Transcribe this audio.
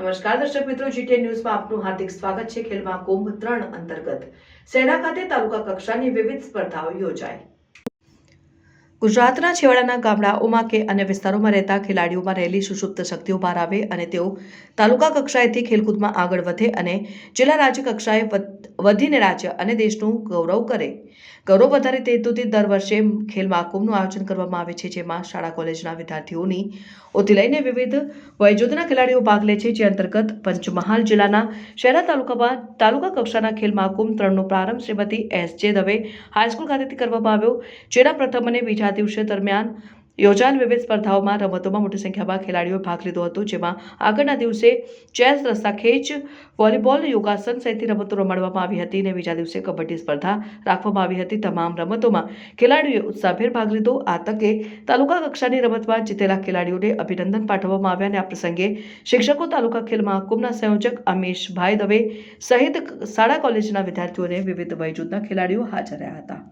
નમસ્કાર દર્શક મિત્રો, જીટીએન ન્યૂઝમાં આપનું હાર્દિક સ્વાગત છે। ખેલ મહાકુંભ 3 અંતર્ગત સેના ખાતે તાલુકા કક્ષાની વિવિધ સ્પર્ધાઓ યોજાઈ। ગુજરાતના છેવાડાના ગામડાઓમાં કે અન્ય વિસ્તારોમાં રહેતા ખેલાડીઓમાં રહેલી સુષુપ્ત શક્તિઓ બહાર આવે અને તેઓ તાલુકા કક્ષાએથી ખેલકૂદમાં આગળ વધે અને જિલ્લા રાજ્ય કક્ષાએ વધીને રાજ્ય અને દેશનું ગૌરવ કરે। ગૌરવ વધારે તે હેતુથી દર વર્ષે ખેલ મહાકુંભનું આયોજન કરવામાં આવે છે, જેમાં શાળા કોલેજના વિદ્યાર્થીઓની ઓથી લઈને વિવિધ વયજૂથના ખેલાડીઓ ભાગ લે છે। જે અંતર્ગત પંચમહાલ જિલ્લાના શહેરા તાલુકામાં તાલુકા કક્ષાના ખેલ મહાકુંભ 3નો પ્રારંભ શ્રીમતી S.J. દવે હાઈસ્કૂલ ખાતેથી કરવામાં આવ્યો, જેના પ્રથમ અને બીજા દિવસે દરમિયાન યોજાયેલ વિવિધ સ્પર્ધાઓમાં રમતોમાં મોટી સંખ્યામાં ખેલાડીઓએ ભાગ લીધો હતો, જેમાં આગળના દિવસે ચેસ, રસ્સાખેંચ, વોલીબોલ, યોગાસન સહિતની રમતો રમાડવામાં આવી હતી અને બીજા દિવસે કબડ્ડી સ્પર્ધા રાખવામાં આવી હતી। તમામ રમતોમાં ખેલાડીઓએ ઉત્સાહભેર ભાગ લીધો। આ તકે તાલુકા કક્ષાની રમતમાં જીતેલા ખેલાડીઓને અભિનંદન પાઠવવામાં આવ્યા અને આ પ્રસંગે શિક્ષકો, તાલુકા ખેલ મહાકુંભના સંયોજક અમીશભાઈ દવે સહિત શાળા કોલેજના વિદ્યાર્થીઓ અને વિવિધ વયજૂથના ખેલાડીઓ હાજર રહ્યા હતા।